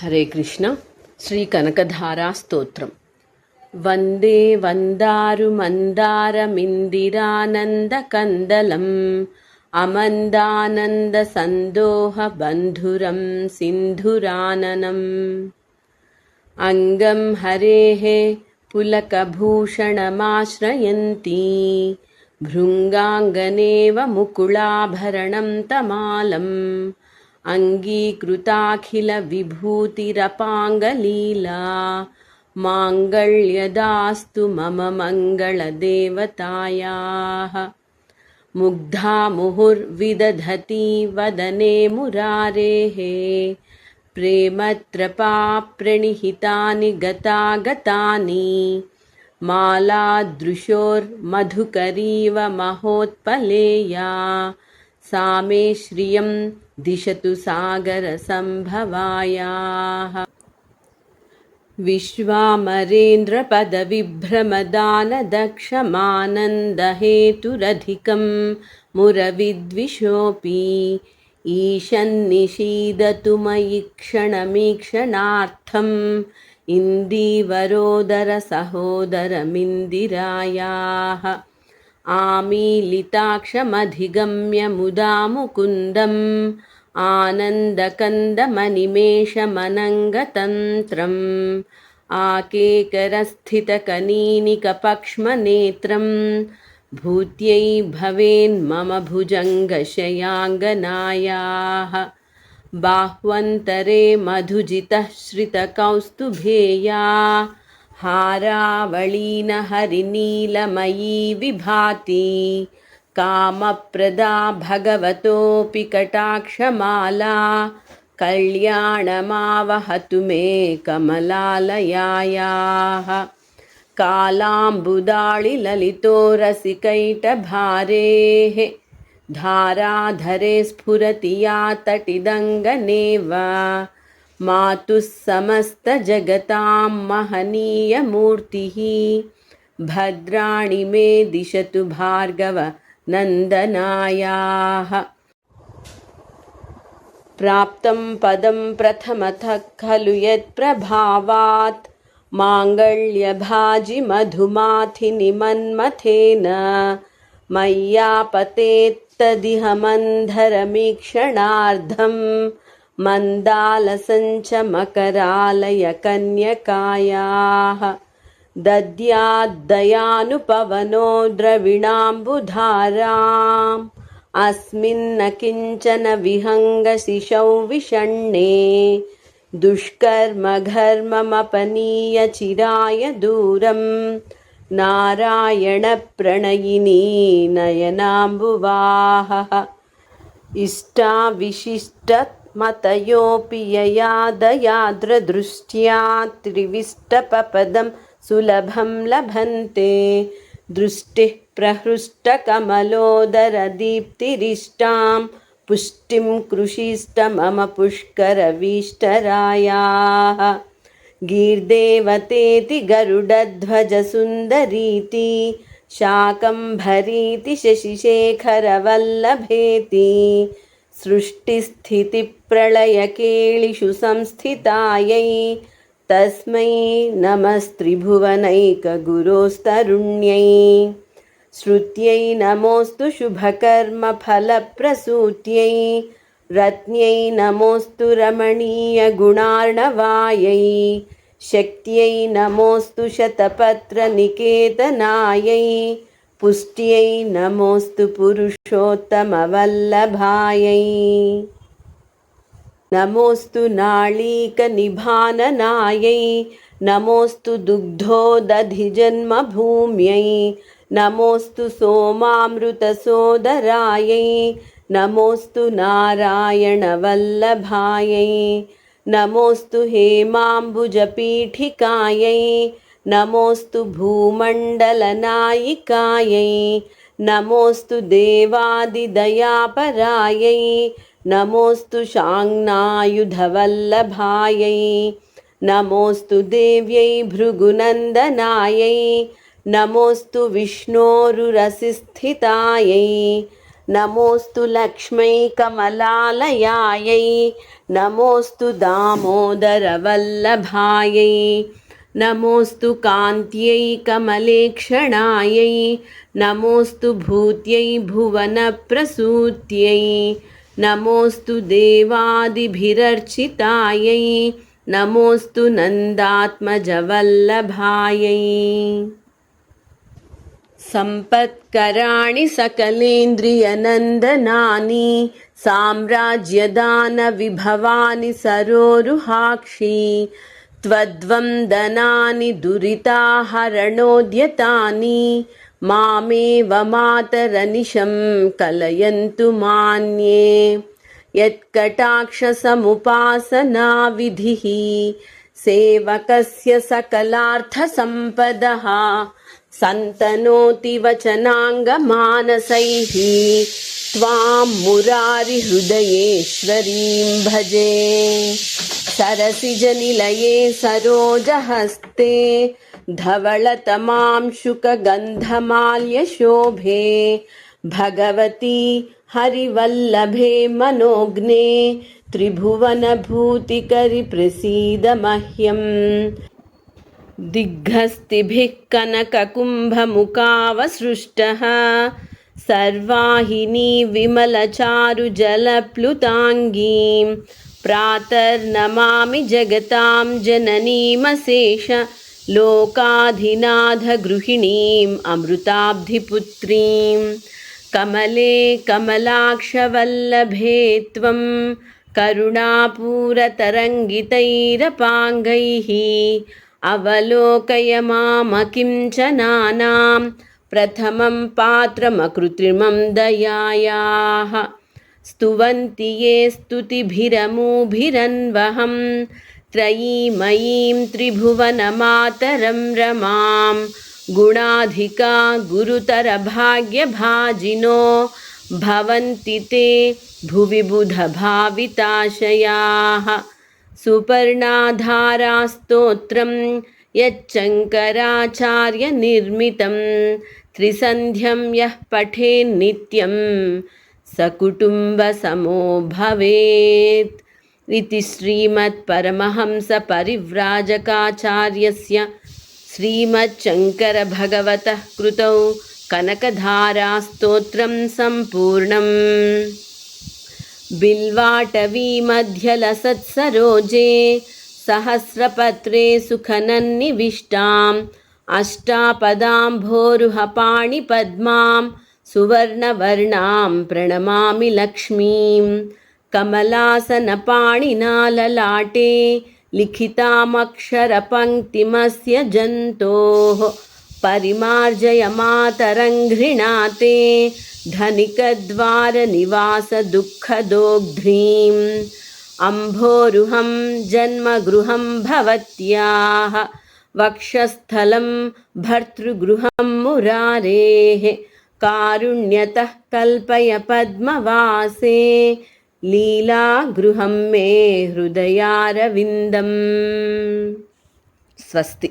హరే కృష్ణ. శ్రీ కనకధారా స్తోత్రం. వందే వందారు మందారమిందిరానంద కందలం అమందానంద సందోహ బంధురం సింధురాననం అంగం హరేః పులకభూషణమాశ్రయంతి భృంగాంగనేవ ముకుళాభరణం తమాలం అంగీకృతాఖిల విభూతిరపాంగలీలా మాంగళ్యదాస్తు మమ మంగళదేవతాయాః. ముగ్ధా ముహుర్విదధతి వదనే మురారేః ప్రేమత్రపా ప్రణిహితాని గతాగతాని మాలాదృశోర్మధుకరీవ మహోత్పలేయా सा मे श्रियं दिशतु सागरसम्भवायाः. विश्वामरेन्द्रपदविभ्रमदानदक्षमानन्दहेतुरधिकं मुरविद्विषोऽपि ईशन्निषीदतु मयि क्षणमीक्षणार्थम् इन्दीवरोदरसहोदरमिन्दिरायाः. आमीलिताक्षमधिगम्य मुदा मुकुन्दम् आनन्दकन्दमनिमेषमनङ्गतन्त्रम् आकेकरस्थितकनीनिकपक्ष्मनेत्रम् भूत्यै भवेन्मम भुजङ्गशयाङ्गनायाः. बाह्वन्तरे मधुजितः श्रितकौस्तुभेया हारावळीनहरिनीलमयी विभाति कामप्रदा भगवतोऽपि कटाक्षमाला कल्याणमावहतु मे कमलालयायाः. कालाम्बुदाळिललितो रसिकैटभारेः धाराधरे स्फुरति या तटिदङ्गनेव मातुः समस्तजगतां महनीयमूर्तिः भद्राणि मे दिशतु भार्गव नन्दनायाः. प्राप्तं पदं प्रथमतः खलु यत्प्रभावात् माङ्गल्यभाजि मधुमाथिनि मन्मथेन मय्यापतेत्तदिह मन्धरमीक्षणार्धम् मन्दालसञ्च मकरालय कन्यकायाः. दद्याद्दयानुपवनो द्रविणाम्बुधाराम् अस्मिन्न किञ्चन विहङ्गशिशौ विषण्णे दुष्कर्मघर्ममपनीय चिराय दूरम् नारायणप्रणयिनी नयनाम्बुवाहः. इष्टाविशिष्टमतयोऽपि यया दयाद्रदृष्ट्या त्रिविष्टपपदं सुलभं लभन्ते दृष्टिः प्रहृष्टकमलोदरदीप्तिरिष्टां पुष्टिं कृषीष्ट मम पुष्करवीष्टरायाः. गीर्देवतेति गरुडध्वजसुन्दरीति शाकम्भरीति शशिशेखरवल्लभेति सृष्टिस्थितिप्रलयकेलिषु संस्थितायै तस्मै नमस्त्रिभुवनैकगुरोस्तरुण्यै. श्रुत्यै नमोऽस्तु शुभकर्मफलप्रसूत्यै रत्न्यै नमोऽस्तु रमणीयगुणार्णवायै. शक्त्यै नमोऽस्तु शतपत्रनिकेतनायै पुष्ट्यै नमोऽस्तु पुरुषोत्तमवल्लभायै. नमोऽस्तु नाळीकनिभाननायै नमोऽस्तु दुग्धोदधिजन्मभूम्यै नमोऽस्तु सोमामृतसोदरायै नमोऽस्तु नारायणवल्लभायै. नमोऽस्तु हेमाम्बुजपीठिकायै नमोऽस्तु भूमण्डलनायिकायै नमोऽस्तु देवादिदयापरायै नमोऽस्तु शाङ्नायुधवल्लभायै. नमोऽस्तु देव्यै भृगुनन्दनायै नमोऽस्तु विष्णोरुरसिस्थितायै नमोऽस्तु लक्ष्मै कमलालयायै नमोऽस्तु दामोदरवल्लभायै नमोऽस्तु कान्त्यै कमलेक्षणायै नमोऽस्तु भूत्यै भुवनप्रसूत्यै नमोऽस्तु देवादिभिरर्चितायै नमोऽस्तु नन्दात्मजवल्लभायै सम्पत्कराणि सकलेन्द्रियनन्दनानि साम्राज्यदानविभवानि सरोरुहाक्षि त्वद्वन्दनानि दुरिताहरणोद्यतानि मामेव मातरनिशं कलयन्तु मान्ये यत्कटाक्षसमुपासनाविधिः सेवकस्य सकलार्थसम्पदः सन्तनोति वचनाङ्गमानसैः त्वां मुरारिहृदयेश्वरीं भजे सरसिजनिलये सरोजहस्ते धवलतमांशुकगन्धमाल्यशोभे भगवती हरिवल्लभे मनोज्ञे त्रिभुवनभूतिकरि प्रसीद मह्यम् दिग्हस्तिभिः कनककुम्भमुखावसृष्टः सर्वाहिनी विमलचारुजलप्लुताङ्गीं प्रातर्नमामि जगतां जननीमशेष लोकाधिनाथगृहिणीम् अमृताब्धिपुत्रीं कमले कमलाक्षवल्लभे त्वं करुणापूरतरङ्गितैरपाङ्गैः अवलोकय मामकिञ्चनानां प्रथमं पात्रमकृत्रिमं दयायाः स्तुवन्ति ये स्तुतिभिरमूभिरन्वहं त्रयीमयीं त्रिभुवनमातरं रमां गुणाधिका गुरुतरभाग्यभाजिनो भवन्ति ते भुवि बुधभाविताशयाः सुपर्णाधारास्तोत्रं यच्चङ्कराचार्यनिर्मितं त्रिसन्ध्यं यः पठेन्नित्यं सकुटुम्बसमो भवेत् इति श्रीमत्परमहंसपरिव्राजकाचार्यस्य श्रीमच्छङ्करभगवतः कृतौ कनकधारास्तोत्रं सम्पूर्णम् बिल्वाटवीमध्यलसत्सरोजे सहस्रपत्रे सुखनन्निविष्टाम् अष्टापदाम्भोरुहपाणिपद्मां सुवर्णवर्णां प्रणमामि लक्ष्मीं कमलासनपाणिना ललाटे लिखितामक्षरपङ्क्तिमस्य जन्तोः परिमार्जयमातरङ्घ्रिणाते धनिकद्वारनिवासदुःखदोग्ध्रीम् अम्भोरुहं जन्मगृहं भवत्याः वक्षस्थलं भर्तृगृहं मुरारेः कारुण्यतः कल्पय पद्मवासे लीलागृहं मे हृदयारविन्दम् स्वस्ति।